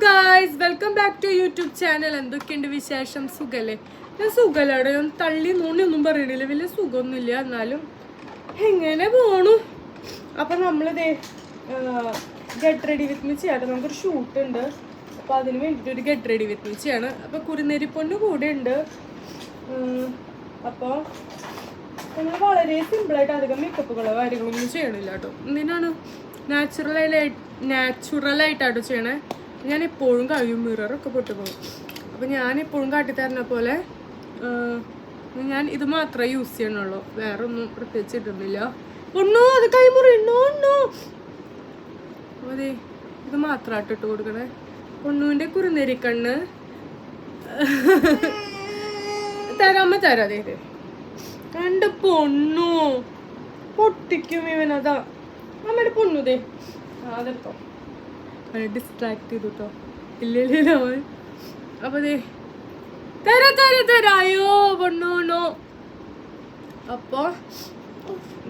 Guys, welcome back to YouTube channel. എന്തൊക്കെയുണ്ട് വിശേഷം? സുഖല്ലേ? ഞാൻ സുഖമല്ലാടെ, ഞാൻ തള്ളി നൂണൊന്നും പറയണില്ല, വലിയ സുഖമൊന്നുമില്ല, എന്നാലും എങ്ങനെ പോണു. അപ്പം നമ്മളിതേ ഗെറ്റ് റെഡി വിത്ത് മീ ചെയ്യാട്ടോ. നമുക്കൊരു ഷൂട്ട് ഉണ്ട്, അപ്പം അതിന് വേണ്ടിയിട്ട് ഒരു ഗെറ്റ് റെഡി വിത്ത് മീ ചെയ്യാണ്. അപ്പം കുറുനേരിപ്പൊന്ന് കൂടെ ഉണ്ട്. അപ്പോൾ നമ്മൾ വളരെ സിമ്പിളായിട്ട് അധികം മേക്കപ്പുകളോ കാര്യങ്ങളൊന്നും ചെയ്യണില്ല കേട്ടോ. എന്തിനാണ് നാച്ചുറലായിട്ടാട്ടോ ചെയ്യണേ. ഞാൻ എപ്പോഴും കഴിയും, മിററൊക്കെ പൊട്ടുപോകും. അപ്പം ഞാൻ എപ്പോഴും കാട്ടിത്തരുന്ന പോലെ ഞാൻ ഇത് മാത്രമേ യൂസ് ചെയ്യണുള്ളൂ, വേറെ ഒന്നും പ്രത്യേകിച്ച് ഇടുന്നില്ല. ഒന്നോ അത് കൈമുറിയണോ ഒന്നോ. അതെ, ഇത് മാത്രമായിട്ട് ഇട്ട് കൊടുക്കണേ. പൊണ്ണുവിൻ്റെ കുറുനേരിക്കണ്ണ് തരാമ്മ തരാതെ. ഇത് കണ്ട് പൊണ്ണു പൊട്ടിക്കും ഇവനതാ. അമ്മയുടെ പൊണ്ണുതേ അതെടുത്തോ, ഡിസ്ട്രാക്ട് ചെയ്തു കേട്ടോ. ഇല്ലല്ലോ അവൻ. അപ്പോൾ ദേ തരായോ പൊണ്ണുനോ. അപ്പോൾ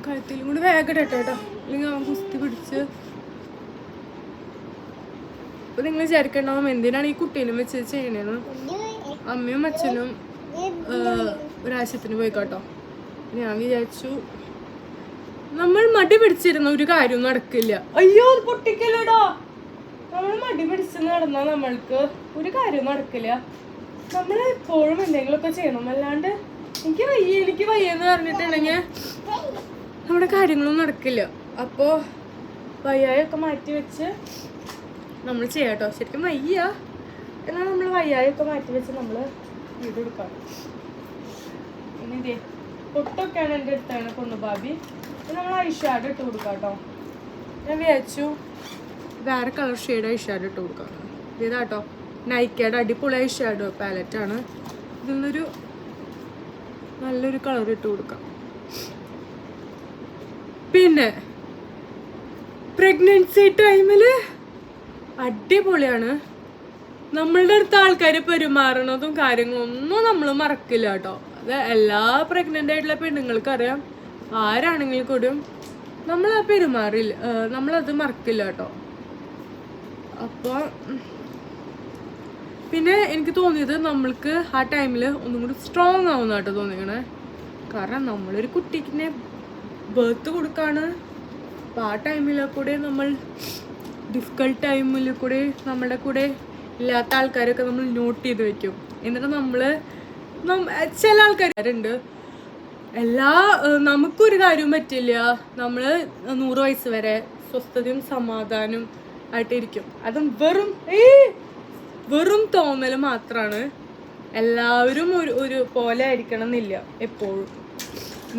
കഴുത്തിലും കൂടി വേഗം കേട്ടോ, അല്ലെങ്കിൽ അവൻ കുസ്തി പിടിച്ച്. അപ്പോൾ നിങ്ങൾ വിചാരിക്കണ്ടാവും എന്തിനാണ് ഈ കുട്ടീനും വെച്ച് ചെയ്യണേന്ന്. അമ്മയും അച്ഛനും ഒരാഴ്ചത്തിന് പോയിക്കോട്ടോ. ഞാൻ വിചാരിച്ചു നമ്മൾ മടി പിടിച്ചിരുന്ന ഒരു കാര്യം നടക്കില്ല. അയ്യോ അത് പൊട്ടിക്കല്ലടാ. നമ്മൾ മടി പിടിച്ച് നടന്നാൽ നമ്മൾക്ക് ഒരു കാര്യം നടക്കില്ല. നമ്മൾ എപ്പോഴും എന്തെങ്കിലുമൊക്കെ ചെയ്യണം, അല്ലാണ്ട് എനിക്ക് വയ്യെന്ന് പറഞ്ഞിട്ടുണ്ടെങ്കിൽ നമ്മുടെ കാര്യങ്ങളൊന്നും നടക്കില്ല. അപ്പോൾ വയ്യായൊക്കെ മാറ്റി വെച്ച് നമ്മൾ ചെയ്യാട്ടോ. ശരിക്കും വയ്യ, എന്നാൽ നമ്മൾ വയ്യായൊക്കെ മാറ്റി വെച്ച് നമ്മൾ വീട് എടുക്കാം. പിന്നെ ഇതേ പൊട്ടൊക്കെയാണ് എൻ്റെ അടുത്താണ് പൊണ്ണു ബാബി. നമ്മൾ ഐഷാഡ് ഇട്ട് കൊടുക്കാം കേട്ടോ. ഞാൻ വിചാരിച്ചു വേറെ കളർ ഷെയ്ഡ് ഐഷാഡ് ഇട്ട് കൊടുക്കാം. ഇതാട്ടോ നൈക്കയുടെ അടിപൊളി ഐഷാഡ് പാലറ്റാണ്. ഇതിൽ നിന്നൊരു നല്ലൊരു കളർ ഇട്ട് കൊടുക്കാം. പിന്നെ പ്രഗ്നൻസി ടൈമിൽ അടിപൊളിയാണ്. നമ്മളുടെ അടുത്ത് ആൾക്കാർ പെരുമാറണതും കാര്യങ്ങളൊന്നും നമ്മൾ മറക്കില്ല കേട്ടോ. അത് എല്ലാ പ്രഗ്നൻ്റ് ആയിട്ടുള്ള പെണ്ണുങ്ങൾക്കറിയാം. ആരാണെങ്കിലും കൂടിയും നമ്മൾ പെരുമാറില്ല, നമ്മളത് മറക്കില്ല കേട്ടോ. അപ്പോൾ പിന്നെ എനിക്ക് തോന്നിയത് നമ്മൾക്ക് ആ ടൈമിൽ ഒന്നും കൂടി സ്ട്രോങ് ആവുന്ന കേട്ടോ തോന്നിക്കണേ. കാരണം നമ്മളൊരു കുട്ടിക്കിനെ ബർത്ത് കൊടുക്കാണ്. അപ്പോൾ ആ ടൈമിൽ കൂടെ നമ്മൾ ഡിഫിക്കൽട്ട് ടൈമിൽ കൂടെ നമ്മളുടെ കൂടെ ഇല്ലാത്ത ആൾക്കാരൊക്കെ നമ്മൾ നോട്ട് ചെയ്ത് വെക്കും. എന്നിട്ട് ചില ആൾക്കാരുണ്ട് നമുക്കൊരു കാര്യവും പറ്റില്ല, നമ്മൾ 100 വയസ്സ് വരെ സ്വസ്ഥതയും സമാധാനവും ആയിട്ടിരിക്കും. അതും വെറും തോന്നൽ മാത്രമാണ്. എല്ലാവരും ഒരു പോലെ ആയിരിക്കണം എന്നില്ല എപ്പോഴും.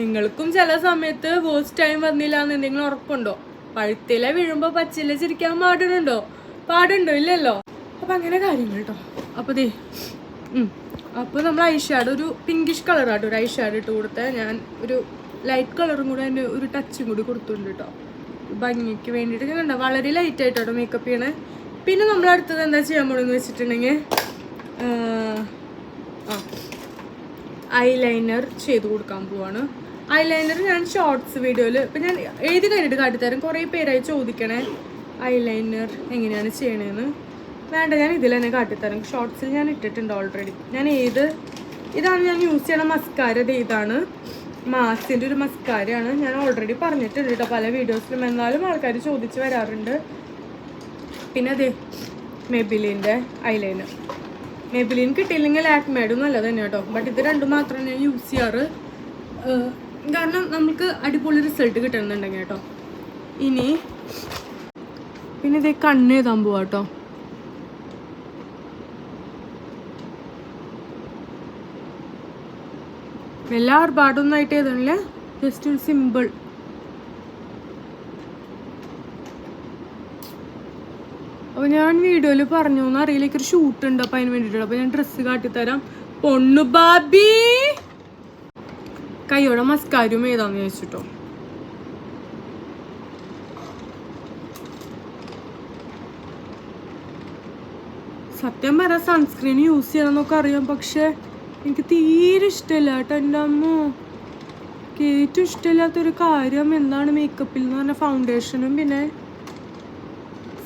നിങ്ങൾക്കും ചില സമയത്ത് വേസ്റ്റ് ടൈം വന്നില്ല എന്ന് എന്തെങ്കിലും ഉറപ്പുണ്ടോ? പഴുത്തില വീഴുമ്പോൾ പച്ചില ചിരിക്കാൻ പാടുണ്ടോ? ഇല്ലല്ലോ. അപ്പം അങ്ങനെ കാര്യങ്ങൾ കേട്ടോ. അപ്പോൾ നമ്മൾ ഐഷാഡ് ഒരു പിങ്കിഷ് കളറാട്ടോ ഒരു ഐഷാഡ് ഇട്ട് കൊടുത്താൽ. ഞാൻ ഒരു ലൈറ്റ് കളറും കൂടെ അതിൻ്റെ ഒരു ടച്ചും കൂടി കൊടുത്തിട്ടുണ്ട് കേട്ടോ, ഭംഗിക്ക് വേണ്ടിയിട്ട്. ഞാൻ കണ്ടോ വളരെ ലൈറ്റ് ആയിട്ടോ മേക്കപ്പ് ചെയ്യണേ. പിന്നെ നമ്മൾ അടുത്തത് എന്താ ചെയ്യാൻ പോകണമെന്ന് വെച്ചിട്ടുണ്ടെങ്കിൽ ഐലൈനർ ചെയ്ത് കൊടുക്കാൻ പോവാണ്. ഐലൈനർ ഞാൻ ഷോർട്സ് വീഡിയോയിൽ ഇപ്പം ഞാൻ എഴുതി കഴിഞ്ഞിട്ട് കാട്ടിത്തരാം. കുറേ പേരായി ചോദിക്കണേ ഐലൈനർ എങ്ങനെയാണ് ചെയ്യണേന്ന്. വേണ്ട, ഞാൻ ഇതിൽ തന്നെ കാട്ടിത്തരാം. ഷോർട്സിൽ ഞാൻ ഇട്ടിട്ടുണ്ട് ഓൾറെഡി. ഇതാണ് ഞാൻ യൂസ് ചെയ്യണ മസ്കാര. ഇതാണ് മാസിൻ്റെ ഒരു മസ്കാരയാണ്. ഞാൻ ഓൾറെഡി പറഞ്ഞിട്ടുണ്ട് കേട്ടോ പല വീഡിയോസിലും, എന്നാലും ആൾക്കാർ ചോദിച്ച് വരാറുണ്ട്. പിന്നെ അതെ മെബിലിൻ്റെ ഐലൈനർ. മെബിലിൻ കിട്ടിയില്ലെങ്കിൽ ലാക്മേഡും നല്ലത് തന്നെ കേട്ടോ. ബട്ട് ഇത് രണ്ടും മാത്രമേ ഞാൻ യൂസ് ചെയ്യാറ്, കാരണം നമുക്ക് അടിപൊളി റിസൾട്ട് കിട്ടണമെന്നുണ്ടെങ്കിൽ കേട്ടോ. ഇനി പിന്നെ ഇതേ കണ്ണ് എഴുതാൻ പോവാ കേട്ടോ. എല്ലാ ഒരുപാടൊന്നും ആയിട്ട് എഴുതണില്ല, ജസ്റ്റ് ഒരു സിമ്പിൾ. അപ്പോൾ ഞാൻ വീഡിയോയിൽ പറഞ്ഞു എന്നറിയില്ല, എനിക്കൊരു ഷൂട്ട് ഉണ്ട്, അപ്പം അതിന് വേണ്ടിയിട്ട്. അപ്പോൾ ഞാൻ ഡ്രസ്സ് കാട്ടിത്തരാം. പൊണ്ണു ബാബി കൈയോടെ മസ്കാരും ഏതാന്ന് ചോദിച്ചിട്ടോ. സത്യം പറയാം സൺസ്ക്രീൻ യൂസ് ചെയ്യണമെന്നൊക്കെ അറിയാം, പക്ഷെ എനിക്ക് തീരെ ഇഷ്ടമില്ല കേട്ടോ. എൻ്റെ അമ്മ ഏറ്റവും ഇഷ്ടമില്ലാത്തൊരു കാര്യം എന്താണ് മേക്കപ്പിൽ എന്ന് പറഞ്ഞാൽ ഫൗണ്ടേഷനും പിന്നെ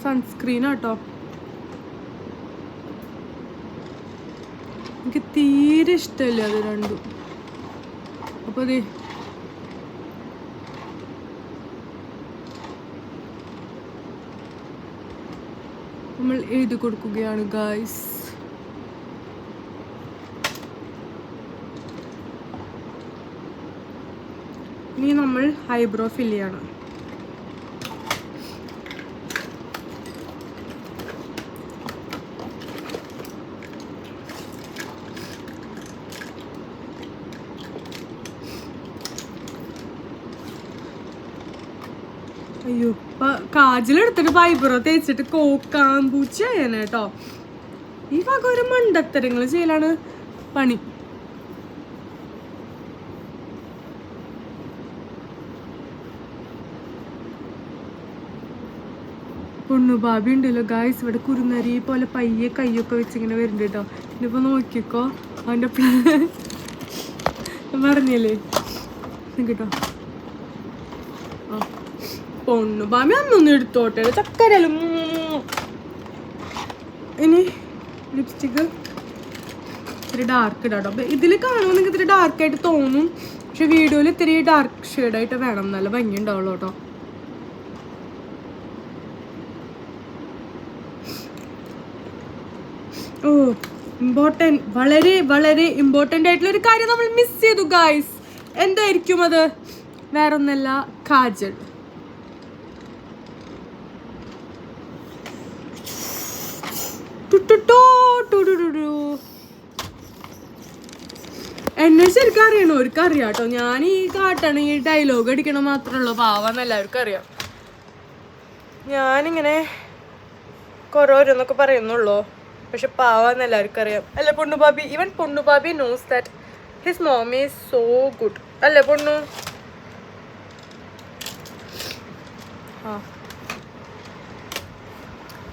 സൺസ്ക്രീനാട്ടോ. എനിക്ക് തീരെ ഇഷ്ടമല്ല അത് രണ്ടും. അപ്പോൾ അതെ നമ്മൾ എഴുതി കൊടുക്കുകയാണ് ഗായ്സ്. ഇനി നമ്മൾ ഐബ്രോ ഫില്ല് ചെയ്യണം. അയ്യോ കാജലെടുത്തിട്ട് ഐബ്രോ തേച്ചിട്ട് കോക്കാമ്പൂച്ചയാണ് കേട്ടോ. ഈ വക ഒരു മണ്ടത്തരങ്ങൾ ചെയ്യലാണ് പണി. പൊണ്ണു ബാബി ഉണ്ടല്ലോ ഗായ്സ്, ഇവിടെ കുറുനരി പോലെ പയ്യെ കയ്യൊക്കെ വെച്ചിങ്ങനെ വരുന്നുണ്ട് കേട്ടോ. ഇനിയിപ്പോ നോക്കിക്കോ അവൻ്റെ പറഞ്ഞല്ലേ കേട്ടോ. ആ പൊണ്ണു ബാബി അന്നൊന്നും എടുത്തോട്ടെ ചക്കരലും. ഇനി ലിപ്സ്റ്റിക്ക് ഇത്തിരി ഡാർക്ക് ഇടാട്ടോ. ഇതിൽ കാണുമ്പോൾ ഇത്തിരി ഡാർക്കായിട്ട് തോന്നും, പക്ഷെ വീഡിയോയിൽ ഇത്തിരി ഡാർക്ക് ഷെയ്ഡായിട്ട് വേണം, നല്ല ഭംഗി ഉണ്ടാവുള്ളൂ കേട്ടോ. ഓ ഇമ്പോർട്ടൻറ്റ്, വളരെ വളരെ ഇമ്പോർട്ടൻ്റ് ആയിട്ടുള്ള ഒരു കാര്യം നമ്മൾ മിസ് ചെയ്തു ഗായ്സ്. എന്തായിരിക്കും അത്? വേറൊന്നല്ല, കാജൽ. എന്നെ ശരിക്കും അറിയണോ? അവർക്ക് അറിയാം കേട്ടോ. ഞാൻ ഈ കാട്ടാണ് ഈ ഡയലോഗ് അടിക്കണ മാത്രമേ ഉള്ളൂ, പാവാന്ന് എല്ലാവർക്കും അറിയാം. ഞാനിങ്ങനെ കുറേ ഓരോന്നൊക്കെ പറയുന്നുള്ളൂ, പക്ഷെ പാവാന്ന് എല്ലാവർക്കും അറിയാം. അല്ലേ Ponnu baby? Even Ponnu baby knows that his mom is so good. അല്ലേ പൊണ്ണു? ആ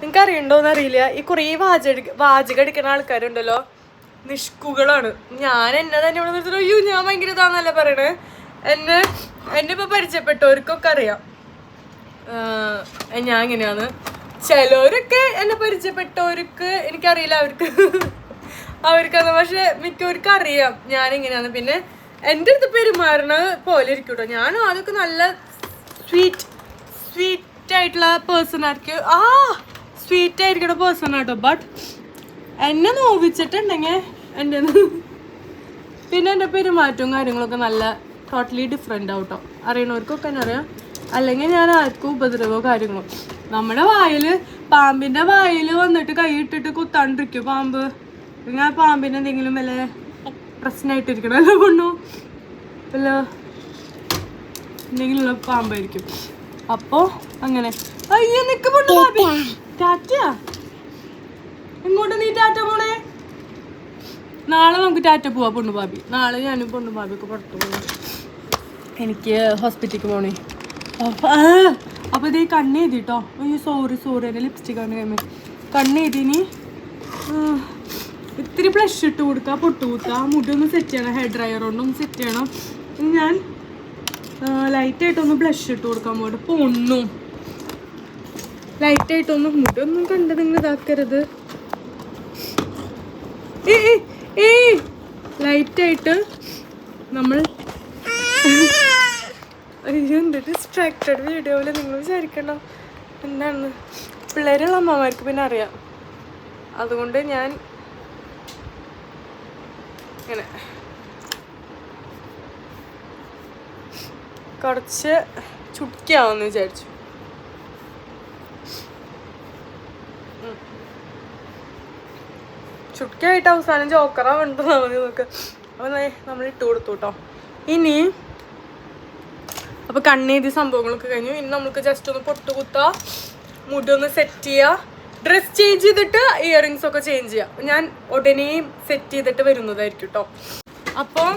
നിങ്ങൾക്ക് അറിയണ്ടോന്ന് അറിയില്ല, ഈ കുറേ വാചകം അടിക്കുന്ന ആൾക്കാരുണ്ടല്ലോ, നിഷ്കുകളാണ്. ഞാൻ എന്നെ തന്നെ ഇവിടെ നിർത്തുന്നു. അയ്യോ ഞാൻ ഭയങ്കര ഇതാന്നല്ല പറയണേ. എന്നെ ഇപ്പൊ പരിചയപ്പെട്ടവർക്കൊക്കെ അറിയാം ഞാൻ ഇങ്ങനെയാണ്. ചിലവരൊക്കെ എന്നെ പരിചയപ്പെട്ടവർക്ക് എനിക്കറിയില്ല, അവർക്കത്, പക്ഷെ മിക്കവർക്കും അറിയാം ഞാനിങ്ങനെയാണ്. പിന്നെ എൻ്റെ അടുത്ത് പെരുമാറണ പോലെ ഇരിക്കും കേട്ടോ. ഞാനും അതൊക്കെ നല്ല സ്വീറ്റ് ആയിട്ടുള്ള പേഴ്സൺ ആയിരിക്കും. സ്വീറ്റ് ആയിരിക്കണ പേഴ്സൺ ആട്ടോ. ബട്ട് എന്നെ നോവിച്ചിട്ടുണ്ടെങ്കിൽ എൻ്റെ പിന്നെ എൻ്റെ പെരുമാറ്റവും കാര്യങ്ങളൊക്കെ നല്ല ടോട്ടലി ഡിഫറെൻ്റ് ആവും കേട്ടോ. അറിയണവർക്കൊക്കെ തന്നെ അറിയാം. അല്ലെങ്കിൽ ഞാൻ ആർക്കും ഉപദ്രവമോ കാര്യങ്ങളോ. നമ്മുടെ വായിൽ, പാമ്പിൻ്റെ വായിൽ വന്നിട്ട് കൈയിട്ടിട്ട് കുത്താണ്ടിരിക്കും പാമ്പ്. ഇങ്ങനെ പാമ്പിന് എന്തെങ്കിലും വല്ല പ്രശ്നമായിട്ടിരിക്കണമല്ലോ കൊണ്ടു വല്ല എന്തെങ്കിലുള്ള പാമ്പായിരിക്കും. അപ്പോൾ അങ്ങനെ അയ്യോ നിക്ക് പൊണ്ണു ബാബി. ടാറ്റയാ? എങ്ങോട്ട് നീ ടാറ്റ പോണേ? നാളെ നമുക്ക് ടാറ്റ പോവാ പൊണ്ണു ബാബി. നാളെ ഞാനും പൊണ്ണു ബാബിയൊക്കെ പുറത്തു പോകും. എനിക്ക് ഹോസ്പിറ്റലിലേക്ക് പോണേ. അപ്പോൾ ഇതേ കണ്ണെഴുതിട്ടോ. അയ്യോ സോറി എൻ്റെ ലിപ്സ്റ്റിക്കാണ് കഴിയുമ്പോൾ കണ്ണെഴുതിനി. ഇത്തിരി ബ്ലഷ് ഇട്ട് കൊടുക്കുക, പൊട്ട് കുത്തുക, മുടി ഒന്ന് സെറ്റ് ചെയ്യണം, ഹെയർ ഡ്രയർ കൊണ്ടൊന്ന് സെറ്റ് ചെയ്യണം. ഇനി ഞാൻ ലൈറ്റായിട്ടൊന്ന് ബ്ലഷ് ഇട്ട് കൊടുക്കാൻ പോകട്ടെ. പൊണ്ണും ലൈറ്റായിട്ടൊന്നും മുടി ഒന്നും കണ്ട് നിങ്ങൾ ഇതാക്കരുത്. ലൈറ്റായിട്ട് നമ്മൾ എന്ത് ഡിസ്ട്രാക്റ്റഡ് വീഡിയോയിൽ നിങ്ങൾ വിചാരിക്കണം എന്താണെന്ന്. പിള്ളേരുള്ള അമ്മമാർക്ക് പിന്നെ അറിയാം. അതുകൊണ്ട് ഞാൻ ഇങ്ങനെ കുറച്ച് ചുട്ടിയാവുമെന്ന് വിചാരിച്ചു. ചുട്ടിയായിട്ട് അവസാനം ജോക്കറാ വേണ്ടതാ മതി നോക്ക്. അപ്പോൾ നമ്മൾ ഇട്ട് കൊടുത്തു കേട്ടോ. ഇനി അപ്പോൾ കണ്ണെഴുതി സംഭവങ്ങളൊക്കെ കഴിഞ്ഞു. ഇനി നമുക്ക് ജസ്റ്റ് ഒന്ന് പൊട്ട് കുത്തുക, മുടി ഒന്ന് സെറ്റ് ചെയ്യുക, ഡ്രസ് ചേഞ്ച് ചെയ്തിട്ട് ഇയറിങ്സ് ഒക്കെ ചേഞ്ച് ചെയ്യുക. ഞാൻ ഉടനെ സെറ്റ് ചെയ്തിട്ട് വരുന്നതായിരിക്കും കേട്ടോ. അപ്പോൾ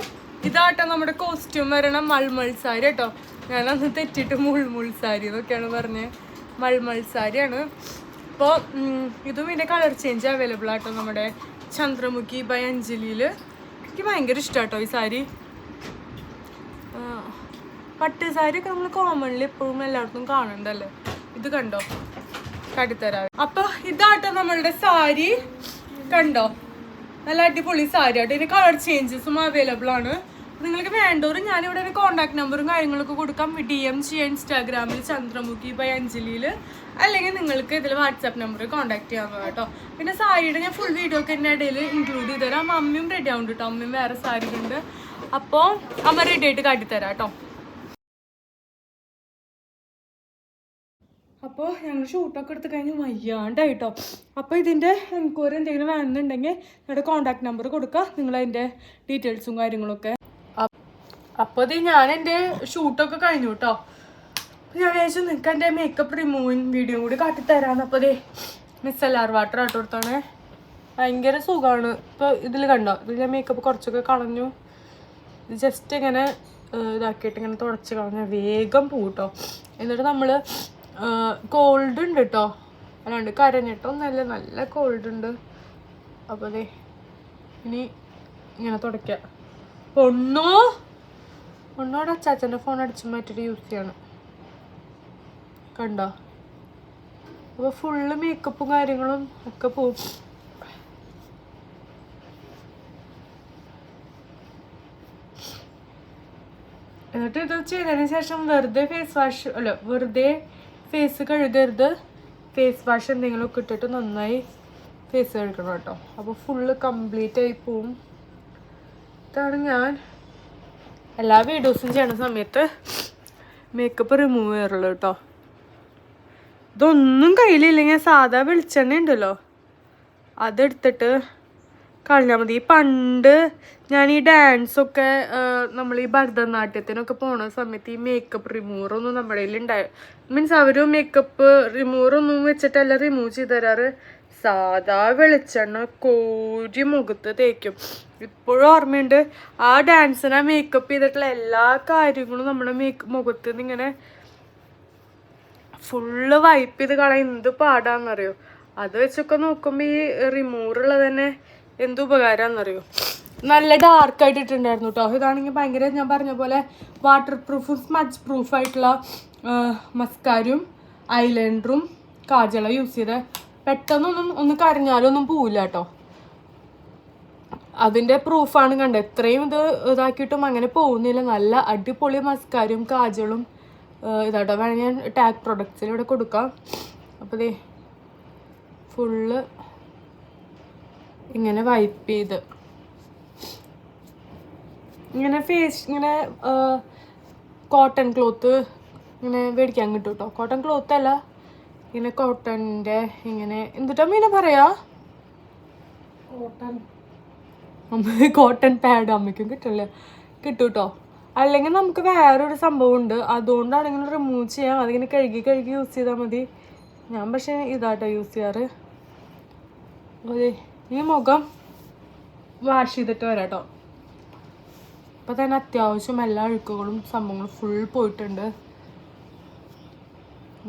ഇതാട്ടോ നമ്മുടെ കോസ്റ്റ്യൂം വരണം. മൾമൾ സാരി കേട്ടോ. ഞാനന്ന് തെറ്റിയിട്ട് മുൾമുൾ സാരി എന്നൊക്കെയാണ് പറഞ്ഞത്. മൾമൾ സാരിയാണ്. അപ്പോൾ ഇതും ഇതിൻ്റെ കളർ ചേഞ്ച് അവൈലബിൾ ആട്ടോ നമ്മുടെ ചന്ദ്രമുഖി ബൈ അഞ്ജലിയിൽ. എനിക്ക് ഭയങ്കര ഇഷ്ടമാട്ടോ ഈ സാരി. പട്ട് സാരിയൊക്കെ നമ്മൾ കോമൺലി എപ്പോഴും എല്ലായിടത്തും കാണണ്ടല്ലേ. ഇത് കണ്ടോ, കടിത്തരാ. അപ്പോൾ ഇതാട്ടോ നമ്മളുടെ സാരി. കണ്ടോ, നല്ല അടിപൊളി സാരി ആട്ടോ. ഇതിന് കളർ ചേഞ്ചസും അവൈലബിൾ ആണ്. നിങ്ങൾക്ക് വേണ്ടവർ ഞാനിവിടെ ഒരു കോൺടാക്ട് നമ്പറും കാര്യങ്ങളൊക്കെ കൊടുക്കാം. DM ചെയ്യാം ഇൻസ്റ്റാഗ്രാമിൽ ചന്ദ്രമുഖി ബൈ അഞ്ജലിയിൽ, അല്ലെങ്കിൽ നിങ്ങൾക്ക് ഇതിൽ വാട്സാപ്പ് നമ്പർ കോൺടാക്ട് ചെയ്യാവുന്നത് കേട്ടോ. പിന്നെ സാരിയുടെ ഞാൻ ഫുൾ വീഡിയോ ഒക്കെ എൻ്റെ ഇടയിൽ ഇൻക്ലൂഡ് ചെയ്ത് തരാം. അമ്മയും റെഡി ആവുന്നുണ്ട് കേട്ടോ. അമ്മയും വേറെ സാരി ഉണ്ട്. അപ്പോൾ അമ്മ റെഡി ആയിട്ട് കാട്ടിത്തരാം കേട്ടോ. അപ്പോൾ ഞങ്ങൾ ഷൂട്ടൊക്കെ എടുത്ത് കഴിഞ്ഞ് വയ്യാണ്ടായിട്ടോ. അപ്പോൾ ഇതിൻ്റെ എൻക്വയറി എന്തെങ്കിലും വേണമെന്നുണ്ടെങ്കിൽ ഞങ്ങളുടെ കോൺടാക്ട് നമ്പർ കൊടുക്കുക. നിങ്ങളതിൻ്റെ ഡീറ്റെയിൽസും കാര്യങ്ങളൊക്കെ. അപ്പോൾ ഇത് ഞാൻ എൻ്റെ ഷൂട്ടൊക്കെ കഴിഞ്ഞു കേട്ടോ. ഞാൻ വിചാരിച്ചു നിങ്ങൾക്ക് എൻ്റെ മേക്കപ്പ് റിമൂവിങ് വീഡിയോ കൂടി കാട്ടിത്തരാമെന്ന്. അപ്പോൾ ഇതേ മിസലാർ വാട്ടർ ആട്ടോ കൊടുത്താണ്. ഭയങ്കര സുഖമാണ്. ഇപ്പോൾ ഇതിൽ കണ്ടോ, ഇതിൽ ഞാൻ മേക്കപ്പ് കുറച്ചൊക്കെ കളഞ്ഞു. ഇത് ജസ്റ്റ് ഇങ്ങനെ ഇതാക്കിയിട്ട് ഇങ്ങനെ തുടച്ച് കളഞ്ഞാൽ വേഗം പോവും കേട്ടോ. എന്നിട്ട് നമ്മൾ കോൾഡ് ഉണ്ട് കേട്ടോ, അല്ലാണ്ട് കരഞ്ഞിട്ടൊന്നല്ല, നല്ല കോൾഡ് ഉണ്ട്. അപ്പോൾ അതെ ഇനി ഇങ്ങനെ തുടയ്ക്കുക. പൊണ്ണോടെ അച്ചാച്ചൻ്റെ ഫോൺ അടിച്ച് മാറ്റിയിട്ട് യൂസ് ചെയ്യണം കണ്ടോ. അപ്പോൾ ഫുള്ള് മേക്കപ്പും കാര്യങ്ങളും ഒക്കെ പോവും. എന്നിട്ട് ഇത് ചെയ്തതിന് ശേഷം വെറുതെ ഫേസ് കഴുകരുത്. ഫേസ് വാഷ് എന്തെങ്കിലുമൊക്കെ ഇട്ടിട്ട് നന്നായി ഫേസ് കഴുകണം കേട്ടോ. അപ്പോൾ ഫുള്ള് കംപ്ലീറ്റ് ആയി പോവും. ഇതാണ് ഞാൻ എല്ലാ വീഡിയോസും ചെയ്യണ സമയത്ത് മേക്കപ്പ് റിമൂവ് ചെയ്യാറുള്ളൂ കേട്ടോ. ഇതൊന്നും കയ്യിലില്ലെങ്കിൽ സാധാ വെളിച്ചെണ്ണ ഉണ്ടല്ലോ, അതെടുത്തിട്ട് കളഞ്ഞാൽ മതി. പണ്ട് ഞാൻ ഈ ഡാൻസൊക്കെ നമ്മൾ ഈ ഭരതനാട്യത്തിനൊക്കെ പോണ സമയത്ത് ഈ മേക്കപ്പ് റിമൂവറൊന്നും നമ്മുടെ കയ്യിലുണ്ടായി. മീൻസ് അവർ മേക്കപ്പ് റിമൂവറൊന്നും വെച്ചിട്ടല്ല റിമൂവ് ചെയ്ത് തരാറ്. സാധാ വെളിച്ചെണ്ണ കോരി മുഖത്ത് തേക്കും. ഇപ്പോഴും ഓർമ്മയുണ്ട് ആ ഡാൻസിനെ മേക്കപ്പ് ചെയ്തിട്ടുള്ള എല്ലാ കാര്യങ്ങളും നമ്മുടെ മുഖത്ത് നിന്ന് ഇങ്ങനെ ഫുള്ള് വൈപ്പ് ചെയ്ത് കളയാൻ എന്ത് പാടാന്നറിയോ. അത് വെച്ചൊക്കെ നോക്കുമ്പോൾ ഈ റിമൂവറുള്ളത് തന്നെ എന്ത് ഉപകാരമാണെന്നറിയോ. നല്ല ഡാർക്കായിട്ട് ഇട്ടുണ്ടായിരുന്നു കേട്ടോ. ഇതാണെങ്കിൽ ഭയങ്കര ഞാൻ പറഞ്ഞ പോലെ വാട്ടർ പ്രൂഫും സ്മച്ച് പ്രൂഫായിട്ടുള്ള മസ്കാരും ഐലൈനറും കാജലും യൂസ് ചെയ്ത് പെട്ടെന്നൊന്നും കരഞ്ഞാലൊന്നും പോവില്ല കേട്ടോ. അതിൻ്റെ പ്രൂഫാണ് കണ്ടത്. എത്രയും ഇതാക്കിയിട്ടും അങ്ങനെ പോകുന്നില്ല. നല്ല അടിപൊളി മസ്കാരും കാജലും ഇതാട്ടോ. വേണമെങ്കിൽ ഞാൻ ടാഗ് പ്രൊഡക്ട്സിൽ ഇവിടെ കൊടുക്കാം. അപ്പോൾ ദേ ഫുള്ള് ഇങ്ങനെ വൈപ്പ് ചെയ്ത് ഇങ്ങനെ ഫേസ് ഇങ്ങനെ കോട്ടൺ ക്ലോത്ത് ഇങ്ങനെ മേടിക്കാൻ കിട്ടും കേട്ടോ. കോട്ടൺ ക്ലോത്ത് അല്ല, ഇങ്ങനെ കോട്ടൻ്റെ ഇങ്ങനെ എന്തിട്ടാ മീനെ പറയാ, കോട്ടൺ പാഡ് അമ്മയ്ക്കും കിട്ടില്ല കിട്ടും കേട്ടോ. അല്ലെങ്കിൽ നമുക്ക് വേറൊരു സംഭവം ഉണ്ട്, അതുകൊണ്ടാണെങ്കിൽ റിമൂവ് ചെയ്യാം. അതിങ്ങനെ കഴുകി യൂസ് ചെയ്താൽ മതി. ഞാൻ പക്ഷേ ഇതാട്ടോ യൂസ് ചെയ്യാറ്. അതെ ഈ മുഖം വാഷ് ചെയ്തിട്ട് വരാം കേട്ടോ. ഇപ്പം തന്നെ അത്യാവശ്യം എല്ലാ അഴുക്കുകളും സംഭവങ്ങളും ഫുൾ പോയിട്ടുണ്ട്.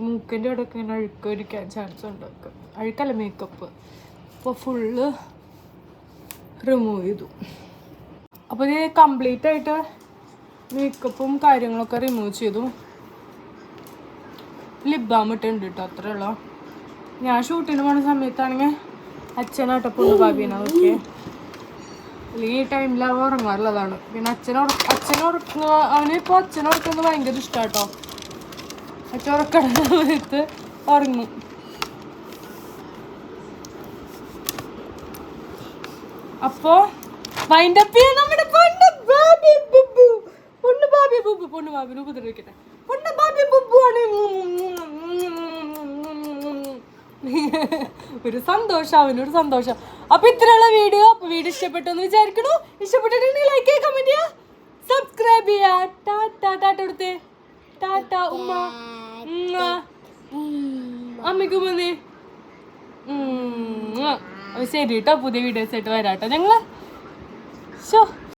മൂക്കിൻ്റെ ഇടയ്ക്ക് ഇങ്ങനെ അഴുക്ക് ഇരിക്കാൻ ചാൻസ് ഉണ്ട്. അഴുക്കല്ല മേക്കപ്പ്. അപ്പോൾ ഫുള്ള് റിമൂവ് ചെയ്തു. അപ്പോൾ ഇത് കംപ്ലീറ്റ് ആയിട്ട് മേക്കപ്പും കാര്യങ്ങളൊക്കെ റിമൂവ് ചെയ്തു. ലിപ് ബാം ഇട്ടുണ്ട് കേട്ടോ, അത്രേ ഉള്ളൂ. ഞാൻ ഷൂട്ടിന് പോകുന്ന സമയത്താണെങ്കിൽ അച്ഛനാട്ടോ പൊണ്ണു ഭാബീനെ നോക്കിയേ. അല്ലെങ്കിൽ ഈ ടൈമിൽ അവ ഉറങ്ങാറുള്ളതാണ്. പിന്നെ അച്ഛനുറക്കുക അവനിപ്പോൾ അച്ഛനുറക്കുന്നത് ഭയങ്കര ഇഷ്ടമാട്ടോ. അച്ഛൻ ഉറക്കണ സമയത്ത് ഉറങ്ങും. അപ്പോൾ വൈൻഡപ്പ് ചെയ്യാൻ നമ്മുടെ പൊണ്ണു ബാബി ഉപദ്രവിക്കട്ടെ. പൊണ്ണു ബാബി ബുബു ആണ്. ഒരു സന്തോഷം, അവനൊരു സന്തോഷം. അപ്പൊ ഇത്രയുള്ള വീഡിയോ ഇഷ്ടപ്പെട്ടെന്ന് വിചാരിക്കണു. ഇഷ്ടപ്പെട്ടിട്ടുണ്ടെങ്കിൽ ലൈക്ക് ചെയ്യുക, കമന്റ് ചെയ്യുക, സബ്സ്ക്രൈബ് ചെയ്യുക. ടാറ്റ എടുത്തേ. ടാറ്റ ഉമ്മ അമ്മയ്ക്ക് ഉമ്മന്നേ. ശരി കേട്ടോ, പുതിയ വീഡിയോസ് ആയിട്ട് വരാട്ടോ ഞങ്ങള്.